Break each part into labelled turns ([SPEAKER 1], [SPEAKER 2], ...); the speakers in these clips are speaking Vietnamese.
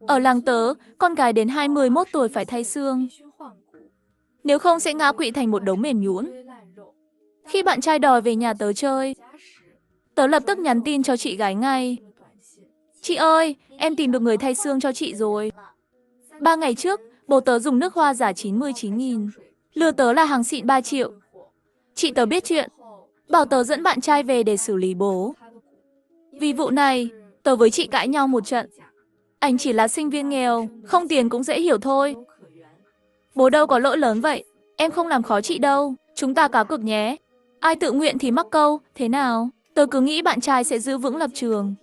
[SPEAKER 1] Ở làng tớ, con gái đến 21 tuổi phải thay xương. Nếu không sẽ ngã quỵ thành một đống mềm nhũn. Khi bạn trai đòi về nhà tớ chơi, tớ lập tức nhắn tin cho chị gái ngay. Chị ơi, em tìm được người thay xương cho chị rồi. 3 ngày trước, bố tớ dùng nước hoa giả 99.000. Lừa tớ là hàng xịn 3 triệu. Chị tớ biết chuyện, bảo tớ dẫn bạn trai về để xử lý bố. Vì vụ này, tớ với chị cãi nhau một trận. Anh chỉ là sinh viên nghèo, không tiền cũng dễ hiểu thôi. Bố đâu có lỗi lớn vậy, em không làm khó chị đâu, chúng ta cá cược nhé. Ai tự nguyện thì mắc câu, thế nào? Tớ cứ nghĩ bạn trai sẽ giữ vững lập trường.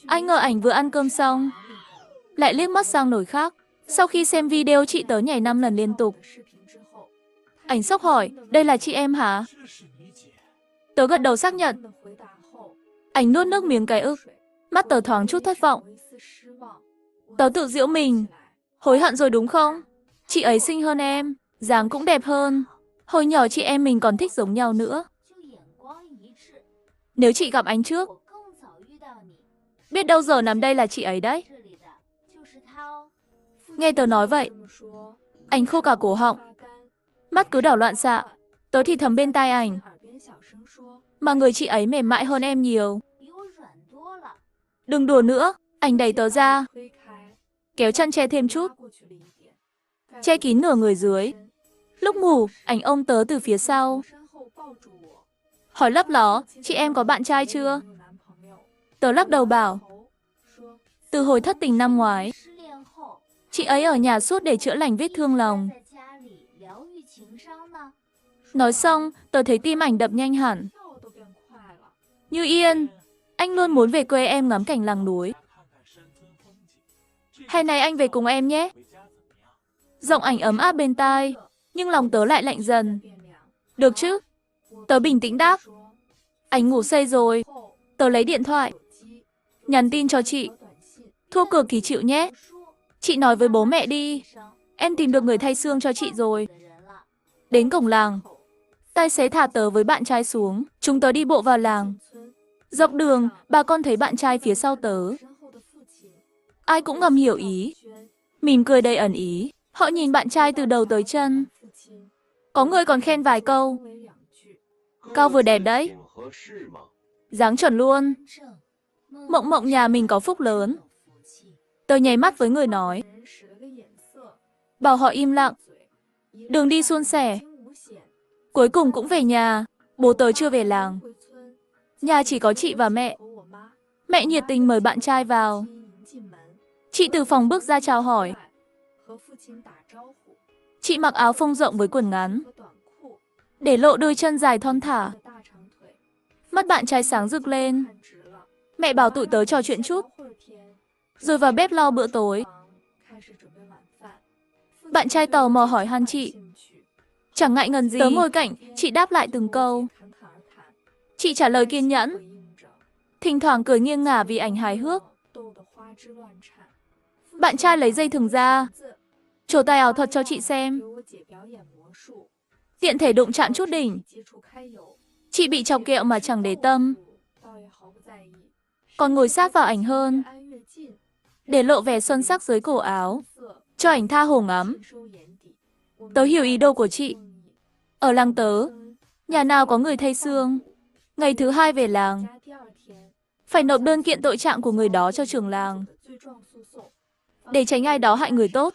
[SPEAKER 1] Ai ngờ ảnh vừa ăn cơm xong, lại liếc mắt sang nồi khác. Sau khi xem video chị tớ nhảy 5 lần liên tục, ảnh sốc hỏi, đây là chị em hả? Tớ gật đầu xác nhận. Ảnh nuốt nước miếng cái ức, mắt tớ thoáng chút thất vọng. Tớ tự giễu mình, hối hận rồi đúng không? Chị ấy xinh hơn em, dáng cũng đẹp hơn. Hồi nhỏ chị em mình còn thích giống nhau nữa. Nếu chị gặp anh trước, biết đâu giờ nằm đây là chị ấy đấy. Nghe tớ nói vậy, anh khô cả cổ họng, mắt cứ đảo loạn xạ. Tớ thì thầm bên tai ảnh, mà người chị ấy mềm mại hơn em nhiều. Đừng đùa nữa, ảnh đẩy tớ ra, kéo chăn che thêm chút, che kín nửa người dưới. Lúc ngủ, ảnh ôm tớ từ phía sau, hỏi lấp ló, chị em có bạn trai chưa? Tớ lắc đầu bảo, từ hồi thất tình năm ngoái, chị ấy ở nhà suốt để chữa lành vết thương lòng. Nói xong, tớ thấy tim ảnh đập nhanh hẳn. Như Yên, anh luôn muốn về quê em ngắm cảnh làng núi. Hè này anh về cùng em nhé. Giọng ảnh ấm áp bên tai, nhưng lòng tớ lại lạnh dần. Được chứ? Tớ bình tĩnh đáp. Ảnh ngủ say rồi. Tớ lấy điện thoại, nhắn tin cho chị. Thua cược thì chịu nhé. Chị nói với bố mẹ đi. Em tìm được người thay xương cho chị rồi. Đến cổng làng, tài xế thả tớ với bạn trai xuống. Chúng tớ đi bộ vào làng. Dọc đường, bà con thấy bạn trai phía sau tớ. Ai cũng ngầm hiểu ý, mỉm cười đầy ẩn ý. Họ nhìn bạn trai từ đầu tới chân. Có người còn khen vài câu. Cao vừa đẹp đấy. Dáng chuẩn luôn. Mộng mộng nhà mình có phúc lớn. Tớ nháy mắt với người nói, bảo họ im lặng. Đường đi suôn sẻ. Cuối cùng cũng về nhà. Bố tớ chưa về làng. Nhà chỉ có chị và mẹ. Mẹ nhiệt tình mời bạn trai vào. Chị từ phòng bước ra chào hỏi. Chị mặc áo phông rộng với quần ngắn, để lộ đôi chân dài thon thả. Mắt bạn trai sáng rực lên. Mẹ bảo tụi tớ trò chuyện chút, rồi vào bếp lo bữa tối. Bạn trai tò mò hỏi han chị. Chẳng ngại ngần gì, tớ ngồi cạnh, chị đáp lại từng câu. Chị trả lời kiên nhẫn, thỉnh thoảng cười nghiêng ngả vì ảnh hài hước. Bạn trai lấy dây thừng ra, trổ tài ảo thuật cho chị xem. Tiện thể đụng chạm chút đỉnh. Chị bị chọc kẹo mà chẳng để tâm, còn ngồi sát vào ảnh hơn, để lộ vẻ xuân sắc dưới cổ áo, cho ảnh tha hồ ngắm. Tớ hiểu ý đồ của chị. Ở làng tớ, nhà nào có người thay xương, ngày thứ hai về làng, phải nộp đơn kiện tội trạng của người đó cho trưởng làng. Để tránh ai đó hại người tốt,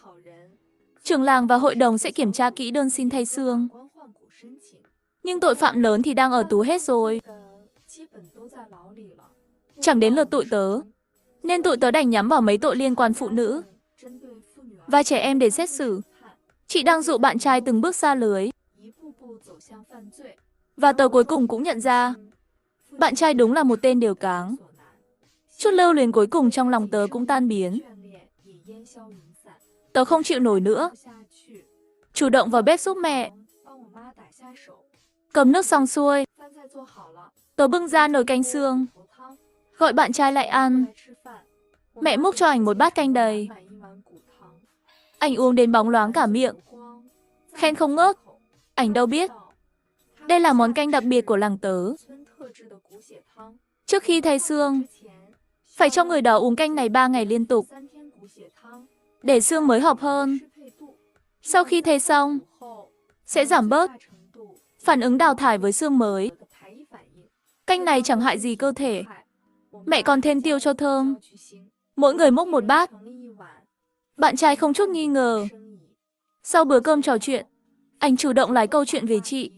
[SPEAKER 1] trưởng làng và hội đồng sẽ kiểm tra kỹ đơn xin thay xương. Nhưng tội phạm lớn thì đang ở tù hết rồi. Chẳng đến lượt tụi tớ, nên tụi tớ đành nhắm vào mấy tội liên quan phụ nữ và trẻ em để xét xử. Chị đang dụ bạn trai từng bước xa lưới. Và tớ cuối cùng cũng nhận ra, bạn trai đúng là một tên đều cáng. Chút lưu luyến cuối cùng trong lòng tớ cũng tan biến. Tớ không chịu nổi nữa, chủ động vào bếp giúp mẹ. Cầm nước xong xuôi, tớ bưng ra nồi canh xương, gọi bạn trai lại ăn. Mẹ múc cho ảnh một bát canh đầy. Ảnh uống đến bóng loáng cả miệng, khen không ngớt. Ảnh đâu biết, đây là món canh đặc biệt của làng tớ. Trước khi thay xương, phải cho người đó uống canh này 3 ngày liên tục. để xương mới hợp hơn. Sau khi thay xong, sẽ giảm bớt phản ứng đào thải với xương mới. Canh này chẳng hại gì cơ thể. Mẹ còn thêm tiêu cho thơm. Mỗi người múc một bát. Bạn trai không chút nghi ngờ. Sau bữa cơm trò chuyện, anh chủ động lái câu chuyện về chị.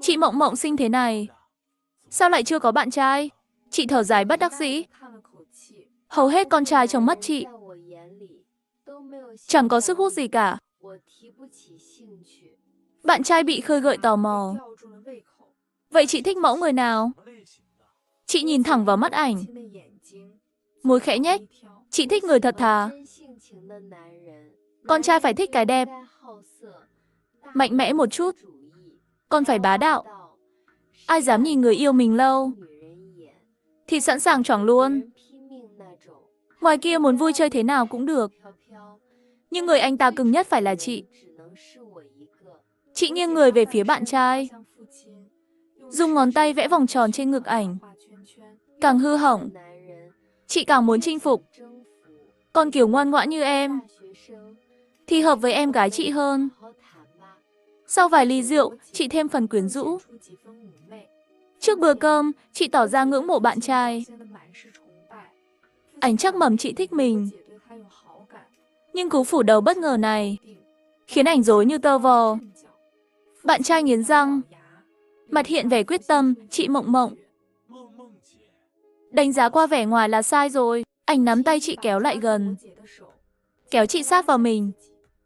[SPEAKER 1] Chị Mộng Mộng xinh thế này, sao lại chưa có bạn trai? Chị thở dài bất đắc dĩ. Hầu hết con trai trong mắt chị chẳng có sức hút gì cả. Bạn trai bị khơi gợi tò mò. Vậy chị thích mẫu người nào? Chị nhìn thẳng vào mắt ảnh. Môi khẽ nhếch. Chị thích người thật thà. Con trai phải thích cái đẹp. Mạnh mẽ một chút. Con phải bá đạo. Ai dám nhìn người yêu mình lâu thì sẵn sàng choảng luôn. Ngoài kia muốn vui chơi thế nào cũng được. Nhưng người anh ta cưng nhất phải là chị. Chị nghiêng người về phía bạn trai, dùng ngón tay vẽ vòng tròn trên ngực ảnh. Càng hư hỏng, chị càng muốn chinh phục. Còn kiểu ngoan ngoãn như em thì hợp với em gái chị hơn. Sau vài ly rượu, chị thêm phần quyến rũ. Trước bữa cơm, chị tỏ ra ngưỡng mộ bạn trai. Ảnh chắc mẩm chị thích mình. Nhưng cú phủ đầu bất ngờ này khiến ảnh rối như tơ vò. Bạn trai nghiến răng, mặt hiện vẻ quyết tâm. Chị Mộng Mộng, đánh giá qua vẻ ngoài là sai rồi. Anh nắm tay chị kéo lại gần, kéo chị sát vào mình.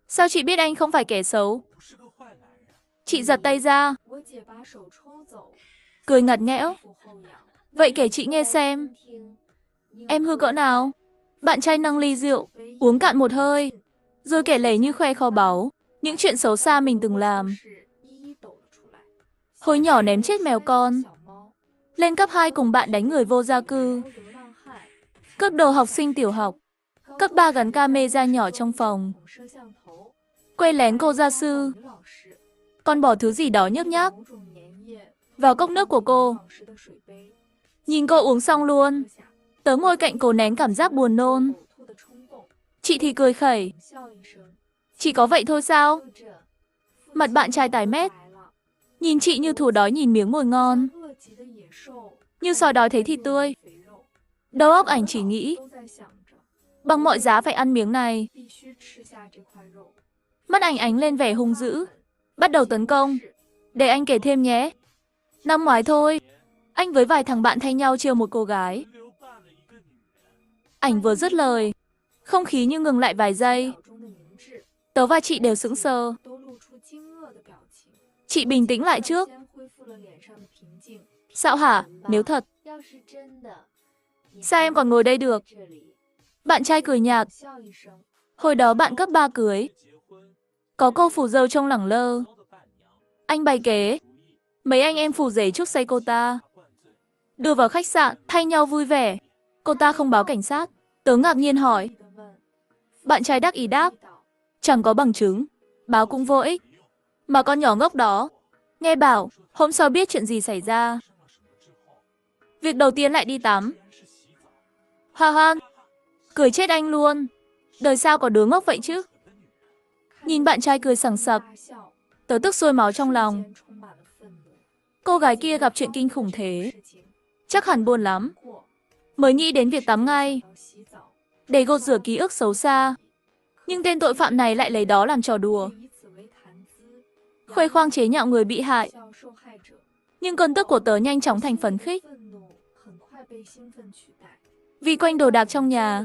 [SPEAKER 1] Sao chị biết anh không phải kẻ xấu? Chị giật tay ra, cười ngặt nghẽo. Vậy kể chị nghe xem, em hư cỡ nào? Bạn trai nâng ly rượu, uống cạn một hơi, rồi kể lể như khoe kho báu những chuyện xấu xa mình từng làm. Hồi nhỏ ném chết mèo con, lên cấp 2 cùng bạn đánh người vô gia cư, cướp đồ học sinh tiểu học, cấp 3 gắn camera nhỏ trong phòng, quay lén cô gia sư, còn bỏ thứ gì đó nhớp nhác vào cốc nước của cô. Nhìn cô uống xong luôn, tớ ngồi cạnh cô nén cảm giác buồn nôn. Chị thì cười khẩy. Chỉ có vậy thôi sao? Mặt bạn trai tái mét, nhìn chị như thú đói nhìn miếng mồi ngon, như sói đói thấy thịt tươi. Đầu óc ảnh chỉ nghĩ bằng mọi giá phải ăn miếng này. Mắt ảnh ánh lên vẻ hung dữ, bắt đầu tấn công. Để anh kể thêm nhé. Năm ngoái thôi, anh với vài thằng bạn thay nhau trêu một cô gái. Ảnh vừa dứt lời, không khí như ngừng lại vài giây. Tớ và chị đều sững sờ. Chị bình tĩnh lại trước. Sao hả? Nếu thật, sao em còn ngồi đây được? Bạn trai cười nhạt. Hồi đó bạn cấp 3 cưới, có cô phù dâu trông lẳng lơ. Anh bày kế, mấy anh em phù rể chuốc say cô ta, đưa vào khách sạn, thay nhau vui vẻ. Cô ta không báo cảnh sát. Tớ ngạc nhiên hỏi. Bạn trai đắc ý đáp, chẳng có bằng chứng, báo cũng vô ích. Mà con nhỏ ngốc đó, nghe bảo, hôm sau biết chuyện gì xảy ra. Việc đầu tiên lại đi tắm. Ha ha, cười chết anh luôn. Đời sao có đứa ngốc vậy chứ? Nhìn bạn trai cười sảng sặc, tớ tức sôi máu trong lòng. Cô gái kia gặp chuyện kinh khủng thế, chắc hẳn buồn lắm. Mới nghĩ đến việc tắm ngay, để gột rửa ký ức xấu xa. Nhưng tên tội phạm này lại lấy đó làm trò đùa, khoe khoang chế nhạo người bị hại. Nhưng cơn tức của tớ nhanh chóng thành phấn khích. Vì quanh đồ đạc trong nhà,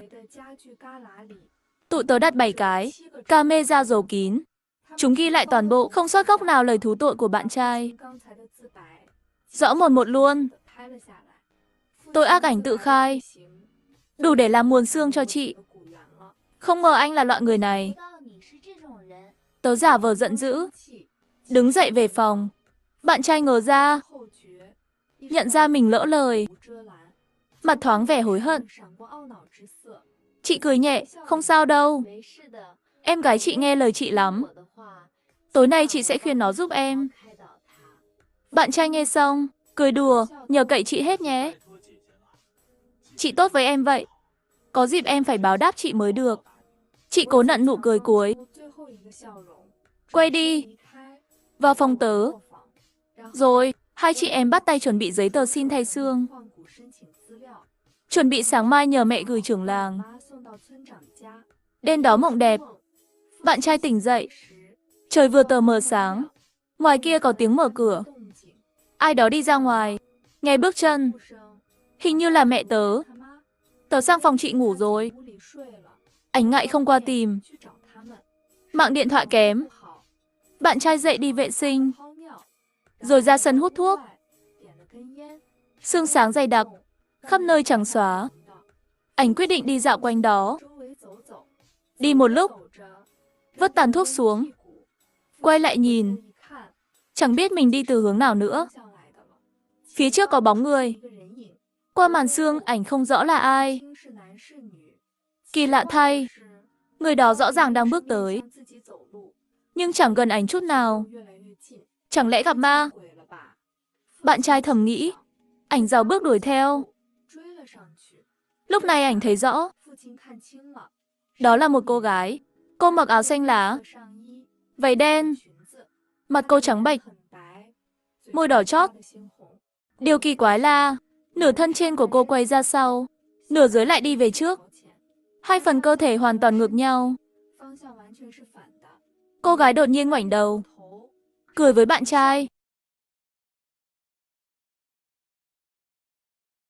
[SPEAKER 1] tụi tớ đặt 7 cái camera giấu kín. Chúng ghi lại toàn bộ, không sót góc nào lời thú tội của bạn trai. Rõ một một luôn. Tội ác ảnh tự khai, đủ để làm muôn xương cho chị. Không ngờ anh là loại người này. Tớ giả vờ giận dữ, đứng dậy về phòng. Bạn trai ngờ ra, nhận ra mình lỡ lời, mặt thoáng vẻ hối hận. Chị cười nhẹ, không sao đâu. Em gái chị nghe lời chị lắm. Tối nay chị sẽ khuyên nó giúp em. Bạn trai nghe xong, cười đùa, nhờ cậy chị hết nhé. Chị tốt với em vậy, có dịp em phải báo đáp chị mới được. Chị cố nặn nụ cười cuối. Quay đi. Vào phòng tớ. Rồi, hai chị em bắt tay chuẩn bị giấy tờ xin thay xương. Chuẩn bị sáng mai nhờ mẹ gửi trưởng làng. Đêm đó mộng đẹp. Bạn trai tỉnh dậy. Trời vừa tờ mờ sáng. Ngoài kia có tiếng mở cửa. Ai đó đi ra ngoài. Nghe bước chân. Hình như là mẹ tớ. Tớ sang phòng chị ngủ rồi. Ảnh ngại không qua tìm. Mạng điện thoại kém. Bạn trai dậy đi vệ sinh. Rồi ra sân hút thuốc. Sương sáng dày đặc. Khắp nơi trắng xóa. Ảnh quyết định đi dạo quanh đó. Đi một lúc. Vứt tàn thuốc xuống. Quay lại nhìn. Chẳng biết mình đi từ hướng nào nữa. Phía trước có bóng người. Qua màn sương ảnh không rõ là ai. Kỳ lạ thay. Người đó rõ ràng đang bước tới. Nhưng chẳng gần ảnh chút nào. Chẳng lẽ gặp ma? Bạn trai thầm nghĩ. Ảnh rào bước đuổi theo. Lúc này ảnh thấy rõ. Đó là một cô gái. Cô mặc áo xanh lá. Váy đen. Mặt cô trắng bệch. Môi đỏ chót. Điều kỳ quái là nửa thân trên của cô quay ra sau. Nửa dưới lại đi về trước. Hai phần cơ thể hoàn toàn ngược nhau. Cô gái đột nhiên ngoảnh đầu. Cười với bạn trai.